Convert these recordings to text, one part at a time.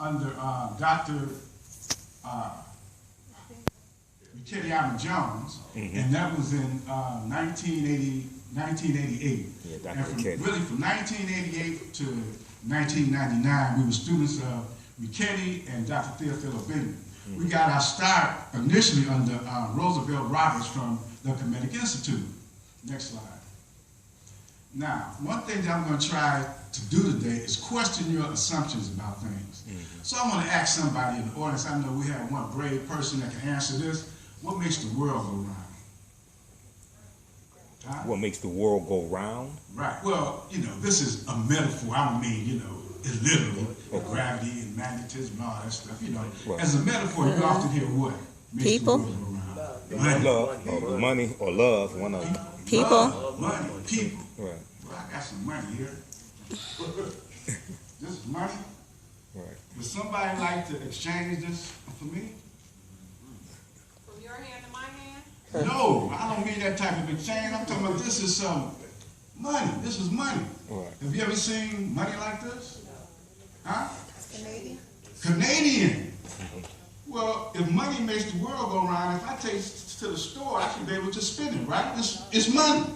under Dr. Teddy Allen Jones, and that was in 1988. Yeah, Dr. And Richetti. really from 1988 to 1999, we were students of Richetti and Dr. Theophilo Bingham. We got our start initially under Roosevelt Roberts from the Comedic Institute. Next slide. Now, one thing that I'm going to try to do today is question your assumptions about things. So I want to ask somebody in the audience, I know we have one brave person that can answer this. What makes the world go round? Huh? What makes the world go round? Right. Well, you know, this is a metaphor. I don't mean, you know, it's literal, gravity and magnetism and all that stuff. You know, Right. As a metaphor, you often hear what makes People. the world go round. Love, or money, or love, one of them. People. Love, money, people. Right, Well, I got some money here. This is money. right. Would somebody like to exchange this for me? From your hand to my hand? No, I don't mean that type of exchange. I'm talking about this is some money. This is money. Right. Have you ever seen money like this? Huh? Canadian. Canadian. Well, if money makes the world go round, if I take it to the store, I should be able to spend it, right? It's money.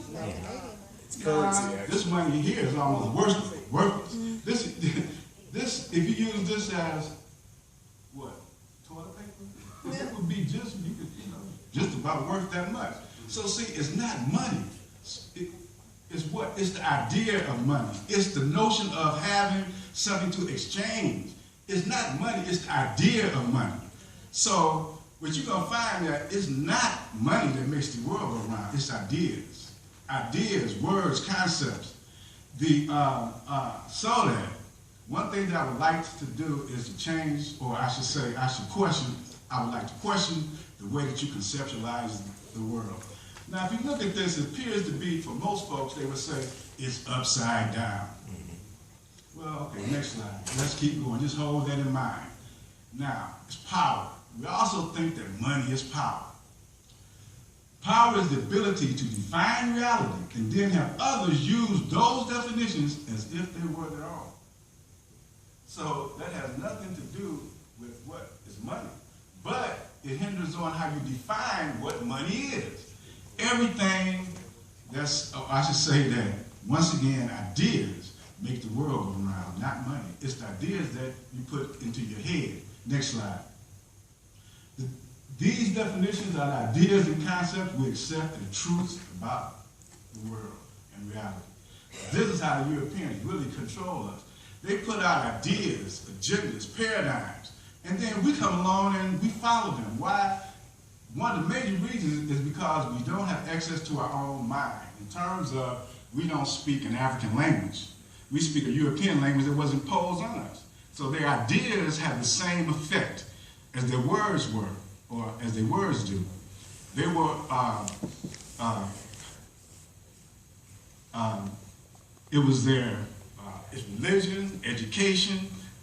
It's currency, This money here is almost worthless. This, if you use this as what, toilet paper, it would be just, just about worth that much. So see, it's not money. It's what? It's the idea of money. It's the notion of having something to exchange. It's not money. It's the idea of money. So what you're gonna find that it's not money that makes the world go round. It's ideas. Ideas, words, concepts. So that one thing that I would like to do is to change, or I should say, I would like to question the way that you conceptualize the world. Now, if you look at this, it appears to be, for most folks, they would say, it's upside down. Well, okay, next slide. Let's keep going. Just hold that in mind. Now, it's power. We also think that money is power. Power is the ability to define reality and then have others use those definitions as if they were their own. So that has nothing to do with what is money. But it hinders on how you define what money is. Everything that's, I should say that, once again, ideas make the world go round, not money. It's the ideas that you put into your head. Next slide. These definitions are the ideas and concepts we accept as truths about the world and reality. This is how the Europeans really control us. They put out ideas, agendas, paradigms, and then we come along and we follow them. Why? One of the major reasons is because we don't have access to our own mind. In terms of, we don't speak an African language. We speak a European language that was imposed on us. So their ideas have the same effect as their words were, or as their words do. They were, it was their it's religion, education,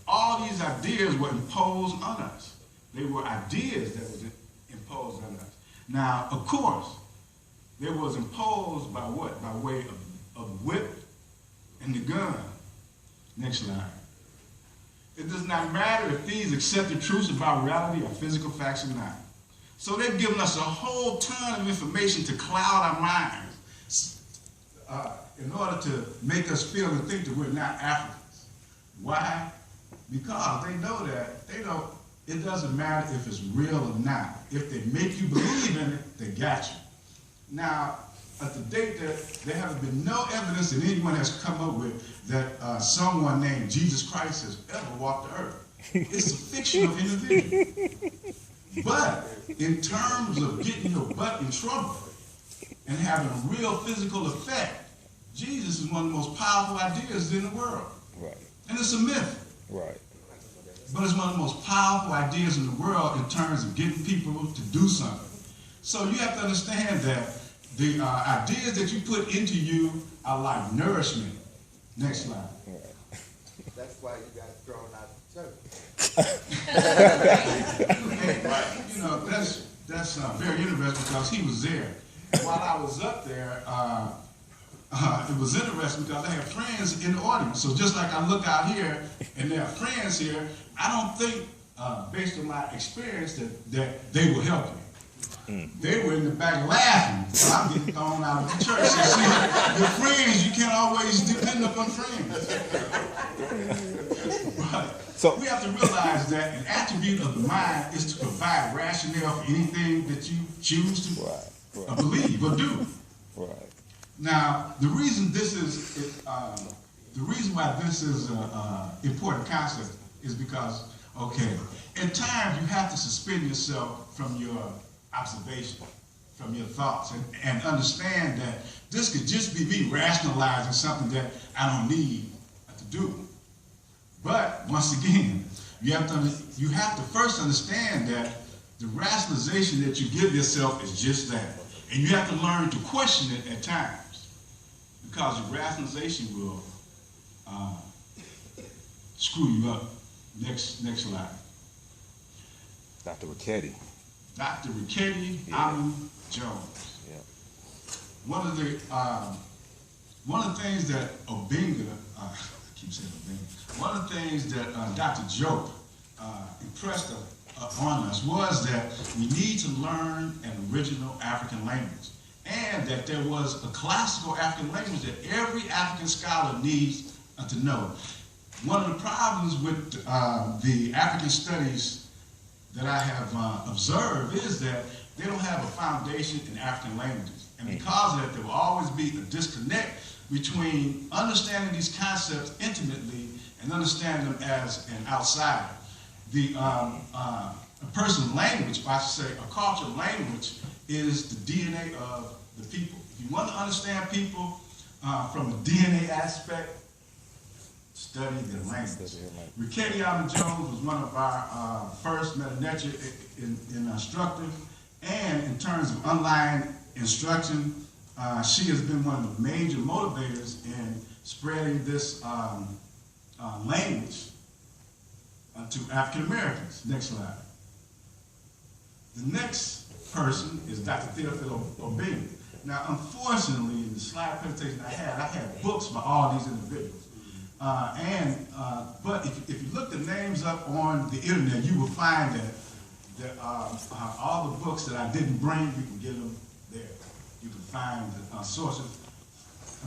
all these ideas were imposed on us. They were ideas that was imposed on us. Now, of course, they was imposed by what? By way of whip and the gun. Next slide. It does not matter if these accepted truths about reality are physical facts or not. So they've given us a whole ton of information to cloud our minds in order to make us feel and think that we're not Africans. Why? Because they know that it doesn't matter if it's real or not. If they make you believe in it, they got you. Now, at the date that there has been no evidence that anyone has come up with that someone named Jesus Christ has ever walked the earth. It's a fictional individual. But in terms of getting your butt in trouble and having a real physical effect, Jesus is one of the most powerful ideas in the world. Right. And it's a myth. Right. But it's one of the most powerful ideas in the world in terms of getting people to do something. So you have to understand that the ideas that you put into you are like nourishment. Next slide. Right. That's why you got thrown out the church. Right. You know, that's very interesting because he was there. While I was up there, it was interesting because I have friends in the audience. So just like I look out here and there are friends here, I don't think, based on my experience, that they will help you. They were in the back laughing, so I'm getting thrown out of the church. So see, your friends, you can't always depend upon friends. But So- we have to realize that an attribute of the mind is to provide rationale for anything that you choose to Right. believe or do. Right. Now, the reason why this is an important concept is because, okay, at times you have to suspend yourself from your observation, from your thoughts, and understand that this could just be me rationalizing something that I don't need to do. But once again, you have to first understand that the rationalization that you give yourself is just that. And you have to learn to question it at times, because your rationalization will screw you up. Next slide. Dr. Ricchetti. Dr. Ricchetti Jones. Yeah. One of the things that Obinga, I keep saying Obinga, one of the things that Dr. Jope impressed on us was that we need to learn an original African language, and that there was a classical African language that every African scholar needs to know. One of the problems with the African studies that I have observed is that they don't have a foundation in African languages. And because of that, there will always be a disconnect between understanding these concepts intimately and understanding them as an outsider. A person's language, or I should say a cultural language, is the DNA of the people. If you want to understand people from a DNA aspect, study their language. Ricchetti Jones was one of our first Medew Netcher instructors, and in terms of online instruction, she has been one of the major motivators in spreading this language to African Americans. Next slide. The next person is Dr. Theophile Obinga. Now, unfortunately, in the slide presentation I had books by all these individuals. But if you look the names up on the internet, you will find that all the books that I didn't bring, you can get them there. You can find the sources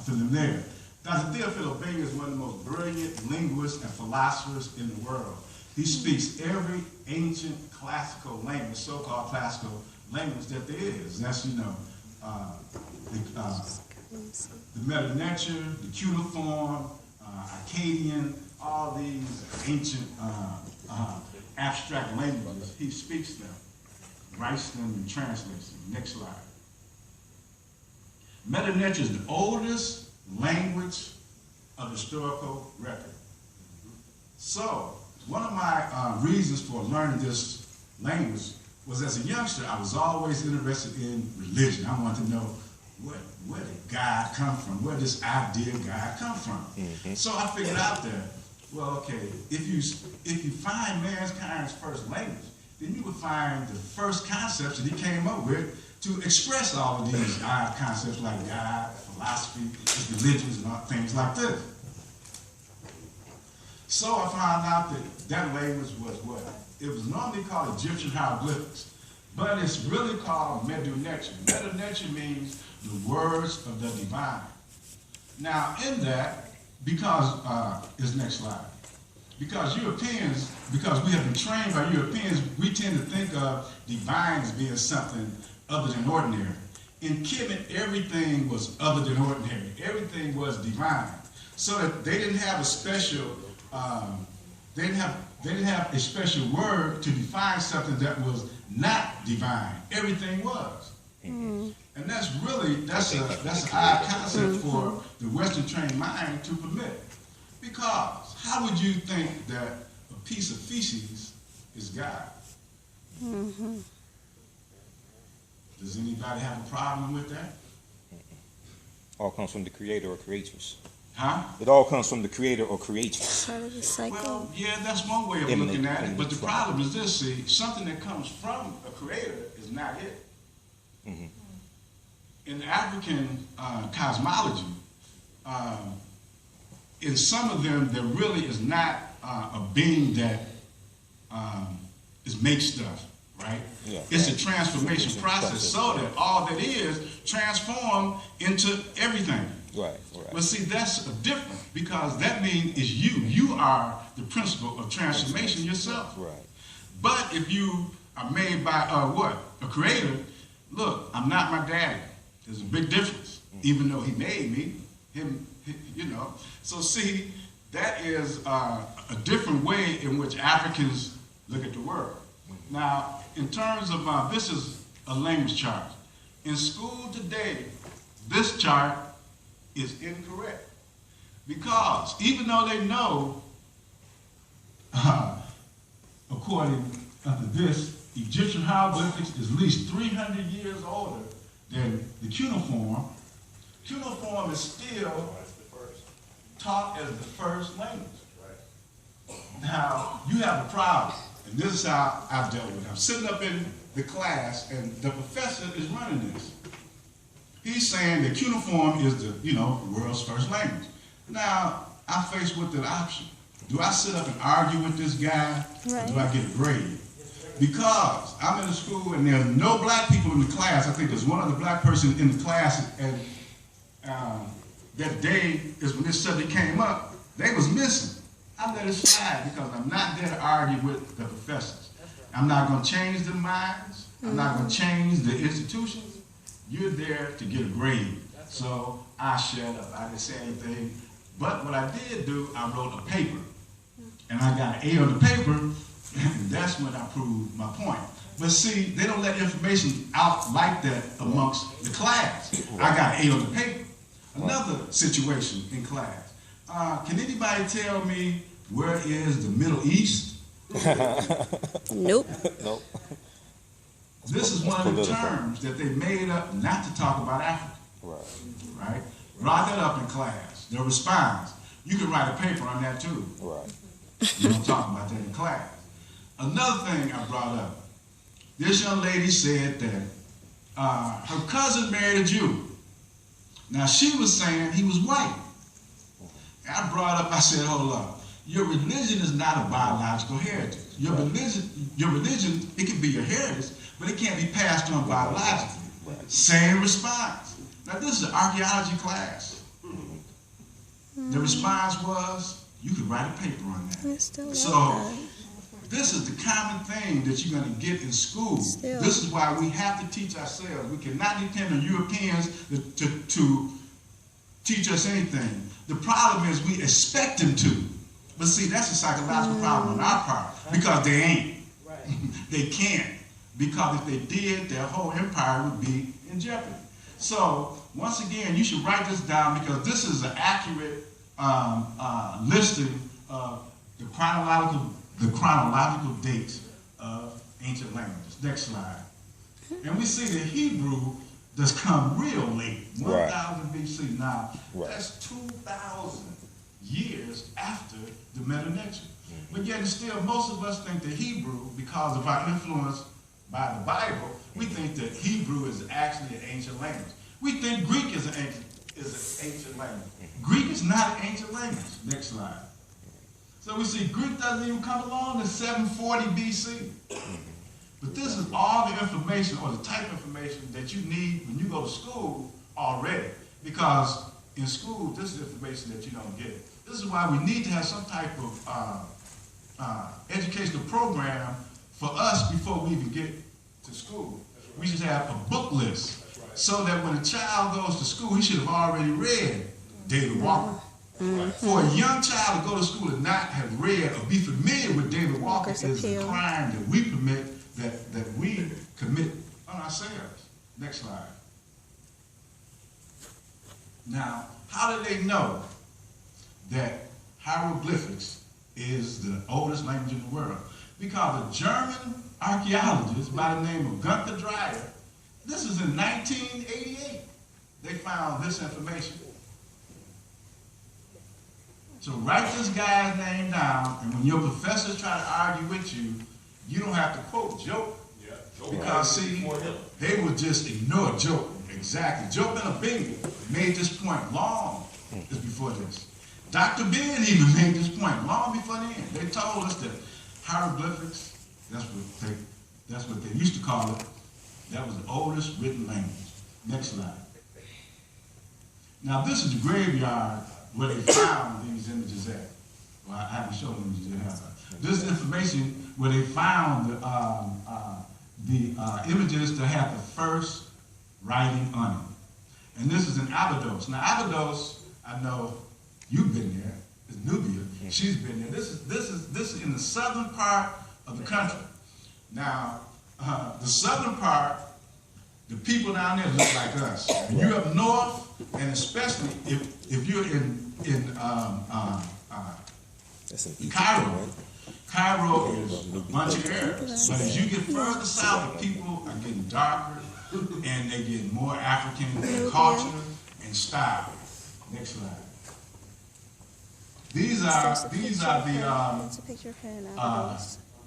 for them there. Dr. Theophile Obinga is one of the most brilliant linguists and philosophers in the world. He speaks every ancient classical language, so-called classical language that there is. That's, the Medew Netcher, the cuneiform, Akkadian, all these ancient abstract languages. He speaks them, writes them, and translates them. Next slide. Medew Netcher is the oldest language of historical record. So, one of my reasons for learning this language was, as a youngster, I was always interested in religion. I wanted to know where did God come from? Where does idea God come from? So I figured out that, well, okay, if you find mankind's first language, then you would find the first concepts that he came up with to express all of these odd concepts like God, philosophy, religions, and things like this. So I found out that language was what? It was normally called Egyptian hieroglyphics, but it's really called Medew Netcher. Medew Netcher means the words of the divine. Now, in that, because, next slide, because we have been trained by Europeans, we tend to think of divine as being something other than ordinary. In Kemet, everything was other than ordinary. Everything was divine. So that they didn't have a special, they didn't have a special word to define something that was not divine. Everything was. And that's an odd concept for the Western trained mind to permit. Because how would you think that a piece of feces is God? Does anybody have a problem with that? All comes from the creator or creators. Huh? It all comes from the creator or creators. Part of the cycle. Well, yeah, that's one way of looking at it. But the problem is this, see, something that comes from a creator is not it. In African cosmology, in some of them, there really is not a being that is make stuff, right? Yeah, it's right. a transformation process so that all that is transformed into everything. Right, right. But see, that's different because that means it's you. You are the principle of transformation yourself. Right. But if you are made by a creator, look, I'm not my daddy. There's a big difference, even though he made me, you know. So see, that is a different way in which Africans look at the world. Now, in terms of, this is a language chart. In school today, this chart is incorrect because even though they know, according to this, Egyptian hieroglyphics is at least 300 years older than the cuneiform. Cuneiform is still taught as the first language. Now, you have a problem, and this is how I've dealt with it. I'm sitting up in the class, and the professor is running this. He's saying that cuneiform is the world's first language. Now, I'm faced with the option. Do I sit up and argue with this guy, or do I get a grade? Because I'm in a school and there's no black people in the class. I think there's one other black person in the class, and that day is when this subject came up. They was missing. I let it slide because I'm not there to argue with the professors. I'm not going to change their minds. I'm not going to change the institutions. You're there to get a grade. So I shut up. I didn't say anything. But what I did do, I wrote a paper. And I got an A on the paper, and that's when I proved my point. But see, they don't let information out like that amongst the class. I got an A on the paper. Another situation in class. Can anybody tell me where is the Middle East? Nope. Nope. This is one of the terms that they made up not to talk about Africa. Right. Right? Brought that up in class. The response. You can write a paper on that too. Right. You don't talk about that in class. Another thing I brought up. This young lady said that her cousin married a Jew. Now she was saying he was white. And I brought up, I said, hold up. Your religion is not a biological heritage. Your religion, it can be your heritage, but it can't be passed on biologically. Same response. Now this is an archaeology class. The response was, you could write a paper on that. So this is the common thing that you're going to get in school. This is why we have to teach ourselves. We cannot depend on Europeans to teach us anything. The problem is we expect them to. But see, that's a psychological problem on our part because they ain't. They can't. Because if they did, their whole empire would be in jeopardy. So once again, you should write this down because this is an accurate listing of the chronological dates of ancient languages. Next slide. And we see that Hebrew does come real late, 1000 BC. Now, that's 2,000 years after the Medew Netcher. But yet still, most of us think that Hebrew, because of our influence by the Bible, we think that Hebrew is actually an ancient language. We think Greek is an ancient language. Greek is not an ancient language. Next slide. So we see Greek doesn't even come along in 740 BC. But this is all the information or the type of information that you need when you go to school already. Because in school, this is information that you don't get. This is why we need to have some type of educational program for us before we even get to school. We should have a book list so that when a child goes to school, he should have already read David Walker. For a young child to go to school and not have read or be familiar with David Walker is a crime that we commit on ourselves. Next slide. Now, how do they know that hieroglyphics is the oldest language in the world? Because a German archaeologist by the name of Gunther Dreyer, this is in 1988, they found this information. So write this guy's name down, and when your professors try to argue with you, you don't have to quote Job. Because see, they would just ignore Job. Exactly. Job and Abingu made this point long is before this. Dr. Ben even made this point long before then. They told us that hieroglyphics, that's what they used to call it, that was the oldest written language. Next slide. Now this is the graveyard where they found these images at. Well, I haven't shown them images yet. This is information where they found the images that had the first writing on it. And this is in Abydos. Now Abydos, I know you've been there. It's Nubia. She's been there. This is in the southern part of the country. Now, the southern part, the people down there look like us. When you're up north, and especially if you're in Cairo. Cairo is a bunch of Arabs. But as you get further south, the people are getting darker, and they get more African in culture and style. Next slide. These are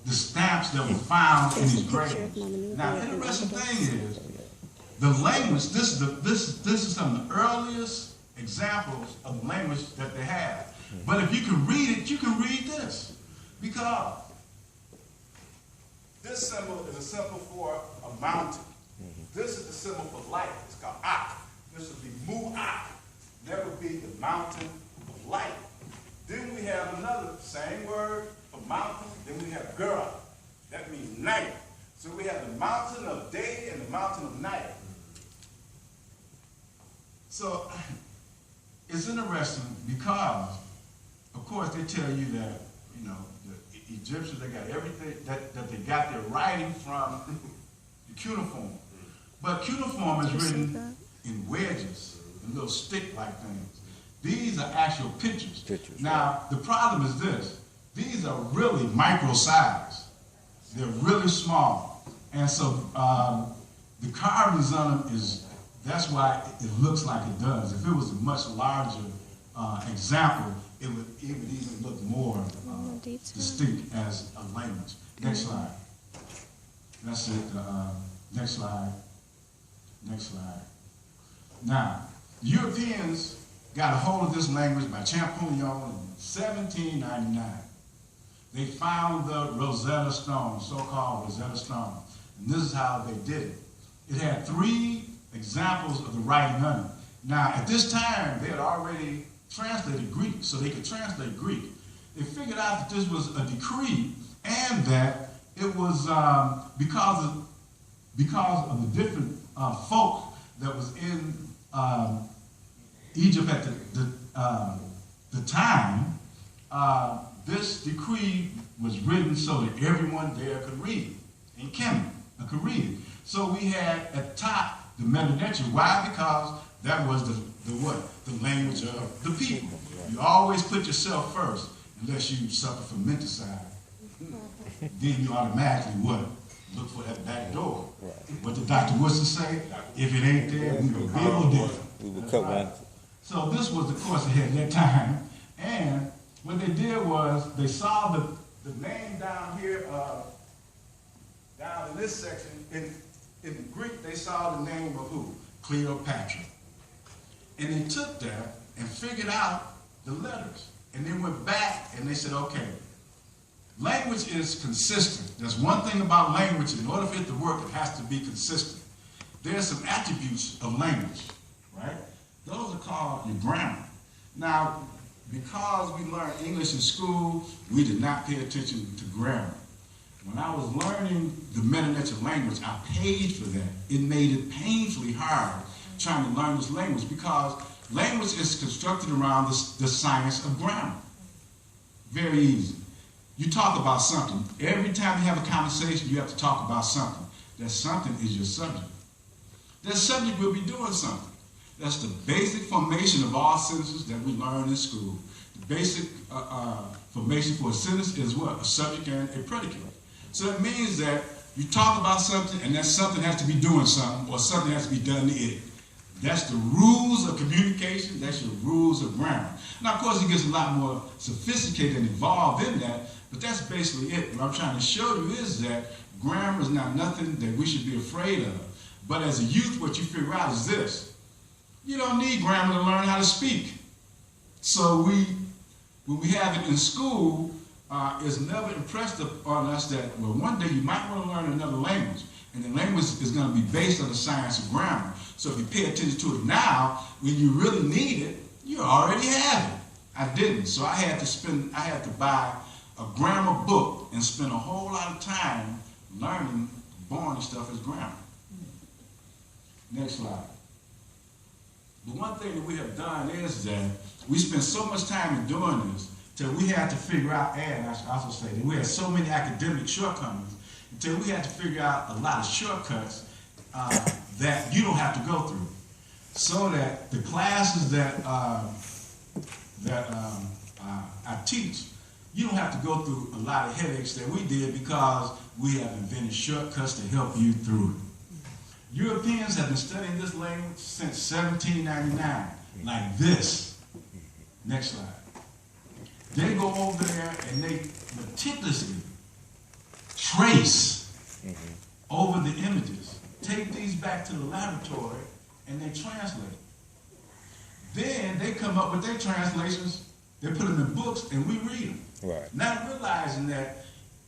the stamps that were found in his grave. Now, the interesting thing is the language. This is some of the earliest examples of the language that they have. But if you can read it, you can read this, because this symbol is a symbol for a mountain. This is the symbol for light. It's called Ak. This would be Mu'ak. That would be the mountain of light. Then we have another, same word for mountain. Then we have Gura. That means night. So we have the mountain of day and the mountain of night. So it's interesting because, of course, they tell you that, you know, the Egyptians, they got everything, that they got their writing from the cuneiform. But cuneiform is written in wedges, in little stick-like things. These are actual pictures. Now, the problem is this. These are really micro-sized. They're really small. And so the carvings on them that's why it looks like it does. If it was a much larger example, it would even look more distinct as a language. Next slide. That's it. Next slide. Next slide. Now, Europeans got a hold of this language by Champollion in 1799. They found the Rosetta Stone, so-called Rosetta Stone. And this is how they did it. It had 3 examples of the writing on it. Now, at this time, they had already translated Greek, so they could translate Greek. They figured out that this was a decree, and that it was because of the different folk that was in Egypt at the time. This decree was written so that everyone there could read it, in Kemet could read it. So we had at the top the Medew Netcher. Why? Because that was the language of the people. You always put yourself first, unless you suffer from menticide. Then you automatically what? Look for that back door. What did Dr. Woodson say? If it ain't there, we will build it. We will cut one. So this was the course ahead at that time. And what they did was they saw the name down here, down in this section. In the Greek, they saw the name of who? Cleopatra. And they took that and figured out the letters. And they went back and they said, okay, language is consistent. There's one thing about language. In order for it to work, it has to be consistent. There's some attributes of language, right? Those are called your grammar. Now, because we learned English in school, we did not pay attention to grammar. When I was learning the Medew Netcher language, I paid for that. It made it painfully hard trying to learn this language, because language is constructed around the science of grammar. Very easy. You talk about something. Every time you have a conversation, you have to talk about something. That something is your subject. That subject will be doing something. That's the basic formation of all sentences that we learn in school. The basic formation for a sentence is what? A subject and a predicate. So it means that you talk about something, and that something has to be doing something, or something has to be done to it. That's the rules of communication. That's your rules of grammar. Now, of course, it gets a lot more sophisticated and involved in that, but that's basically it. What I'm trying to show you is that grammar is not nothing that we should be afraid of. But as a youth, what you figure out is this. You don't need grammar to learn how to speak. So when we have it in school, it's never impressed upon us that, well, one day you might want to learn another language, and the language is going to be based on the science of grammar. So if you pay attention to it now, when you really need it, you already have it. I didn't, so I had to buy a grammar book and spend a whole lot of time learning boring stuff as grammar. Next slide. But one thing that we have done is that we spend so much time in doing this till we had to figure out, and I should also say that we had so many academic shortcomings, until we had to figure out a lot of shortcuts that you don't have to go through. So that the classes that I teach, you don't have to go through a lot of headaches that we did because we have invented shortcuts to help you through it. Europeans have been studying this language since 1799, like this. Next slide. They go over there and they meticulously trace over the images, take these back to the laboratory, and they translate. Then they come up with their translations, they put them in books, and we read them. Right. Not realizing that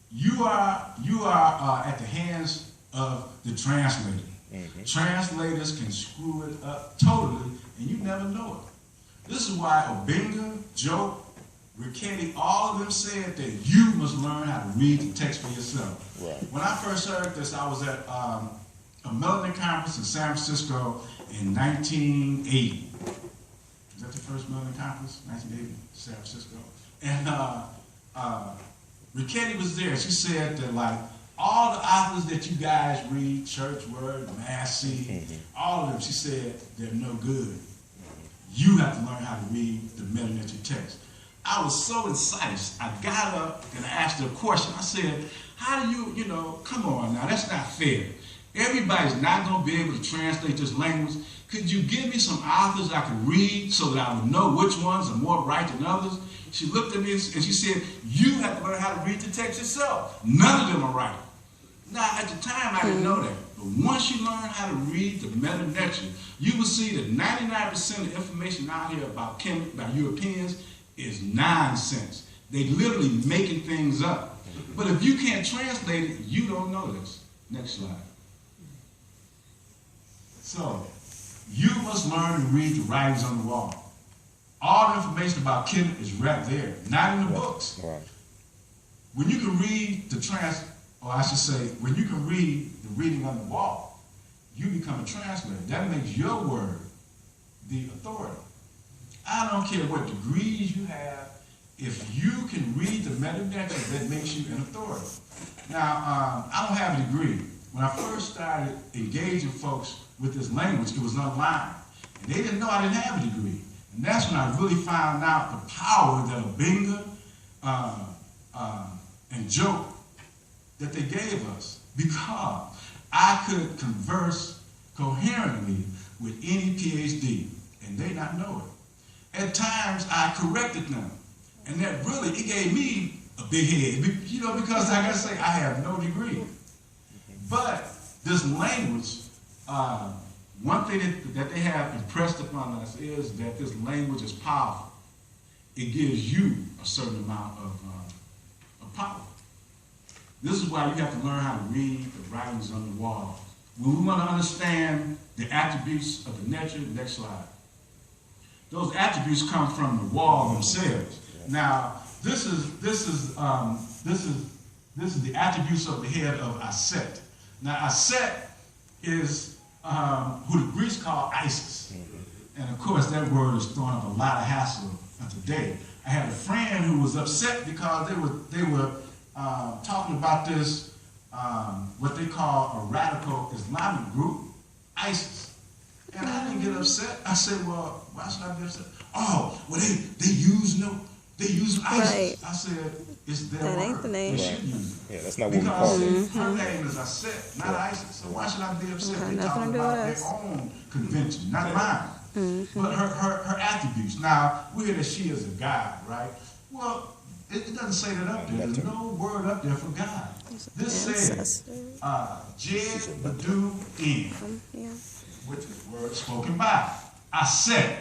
you are at the hands of the translator. Translators can screw it up totally, and you never know it. This is why Obinga, Joe, Richetti, all of them said that you must learn how to read the text for yourself. Right. When I first heard this, I was at a Melanin conference in San Francisco in 1980. Was that the first Melanin conference? 1980, San Francisco. And Richetti was there. She said that, like, all the authors that you guys read, Church Word, Massey, all of them, she said, they're no good. You have to learn how to read the Medew Netcher text. I was so incensed. I got up and I asked her a question. I said, how do you come on now, that's not fair. Everybody's not going to be able to translate this language. Could you give me some authors I could read so that I would know which ones are more right than others? She looked at me and she said, you have to learn how to read the text yourself. None of them are right. Now, at the time, I didn't know that. But once you learn how to read the Medew Netcher, you will see that 99% of the information out here about Europeans is nonsense. They literally making things up. But if you can't translate it, you don't know this. Next slide. So, you must learn to read the writings on the wall. All the information about Kemet is right there, not in the books. Right. When you can read when you can read the reading on the wall, you become a translator. That makes your word the authority. I don't care what degrees you have. If you can read the Medew Netcher, that makes you an authority. Now, I don't have a degree. When I first started engaging folks with this language, it was online. And they didn't know I didn't have a degree. And that's when I really found out the power that Obinga and Joe, that they gave us, because I could converse coherently with any PhD, and they not know it. At times, I corrected them, and that really, it gave me a big head, because like I say, I have no degree. But this language, one thing that they have impressed upon us is that this language is powerful. It gives you a certain amount of power. This is why you have to learn how to read the writings on the wall. When we want to understand the attributes of the Netcher, next slide. Those attributes come from the wall themselves. Now, this is the attributes of the head of Aset. Now, Aset is who the Greeks call Isis. And of course, that word is throwing up a lot of hassle today. I had a friend who was upset because they were talking about this, what they call a radical Islamic group, ISIS. And I didn't get upset. I said, well, why should I be upset? Oh, well, they use ISIS. Right. I said, it's their That word. ain't the name. They should use it. Yeah, that's not what we call it. Because her name is Aset, not ISIS. So why should I be upset? Okay, They're nothing talking to do with about us. their own convention, not mine. But her attributes. Now, we hear that she is a God, right? Well, it doesn't say that up there. There's no word up there for God. This says, Mdw Ntr, Yeah. which is the word spoken by. Aset.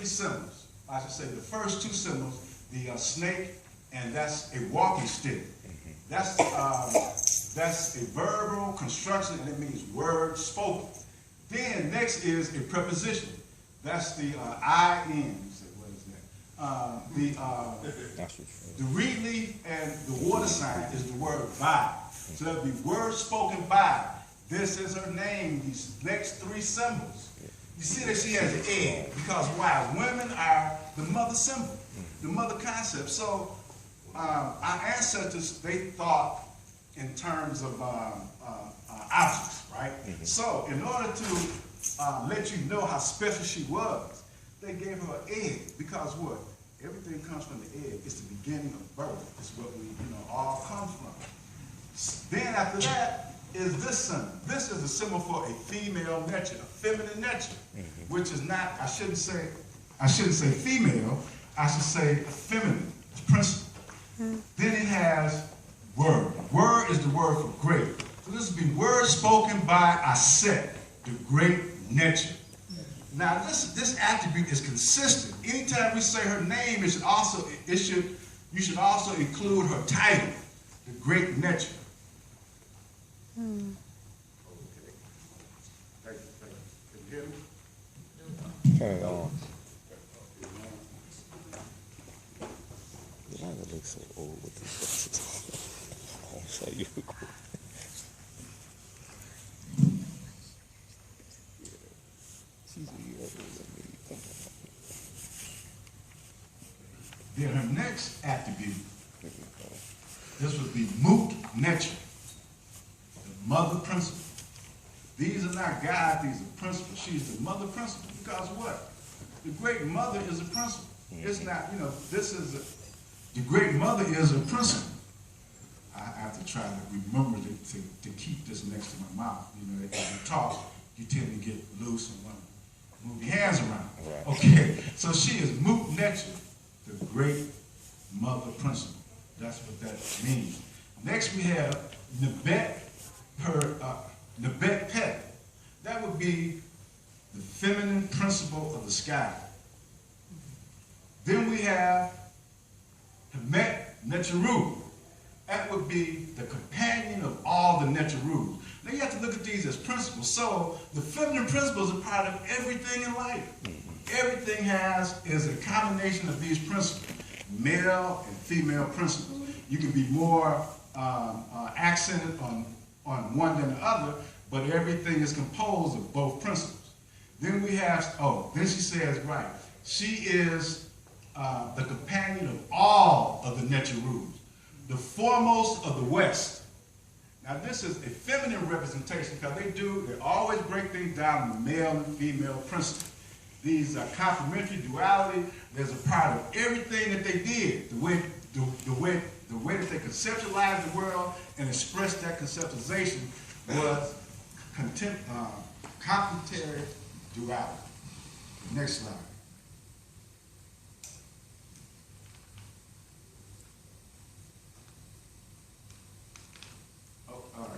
symbols. I should say the first two symbols, the snake, and that's a walking stick. That's a verbal construction, and it means word spoken. Then next is a preposition. That's the I-N. You say, what is that? The reed leaf and the water sign is the word by. So that'll be word spoken by. This is her name, these next three symbols. You see that she has an egg, because why? Women are the mother symbol, the mother concept. So our ancestors, they thought in terms of objects, right? So in order to let you know how special she was, they gave her an egg, because what? Everything comes from the egg. It's the beginning of birth. It's what we, all come from. Then after that is this symbol. This is a symbol for a female Netcher, a feminine Netcher, which is not, I shouldn't say female, I should say feminine. It's principle. Then it has word. Word is the word for great. So this would be word spoken by Aset, the great Netcher. Now this attribute is consistent. Anytime we say her name, you should also include her title, the great Netcher. Can you hear me? Turn it on. Why does it look so old with these glasses on? I'll show you. She's a year older than me. Then her next attribute, this would be Mdw Ntr, the mother principle. These are not God, these are principles. She's the mother principle, because what? The great mother is a principle. It's not, the great mother is a principle. I have to try to remember to keep this next to my mouth. As you talk, you tend to get loose and want to move your hands around. Right. Okay, so she is Mdw Ntr, the great mother principle. That's what that means. Next we have Nebet Pet. That would be the feminine principle of the sky. Then we have Mdw Ntr. That would be the companion of all the Netcherus. Now you have to look at these as principles. So the feminine principle is a part of everything in life. Everything is a combination of these principles, male and female principles. You can be more accented on one than the other, but everything is composed of both principles. Then we have, then she says, right, she is the companion of all of the Netcherus, the foremost of the West. Now this is a feminine representation, because they always break things down in male and female principles. These are complementary duality. There's a part of everything that they did, the way that they conceptualized the world and expressed that conceptualization was complementary duality. Next slide.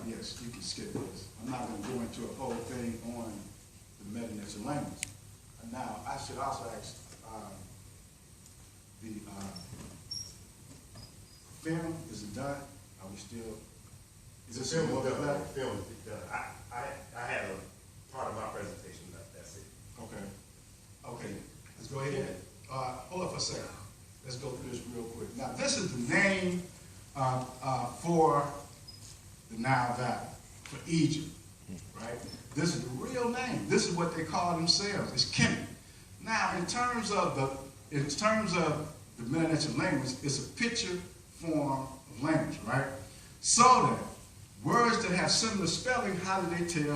Yes, you can skip this. I'm not going to go into a whole thing on the Medew Netcher language. Now, I should also ask the film, is it done? Are we still? Is this Film film is done. left? Film is done. I had a part of my presentation left. That's it. Okay. Okay. Let's go ahead. Hold on for a second. Let's go through this real quick. Now, this is the name for the Nile Valley, for Egypt, right? This is the real name. This is what they call themselves. It's Kemet. Now, in terms of the Medew Netcher language, it's a picture form of language, right? So that words that have similar spelling, how do they tell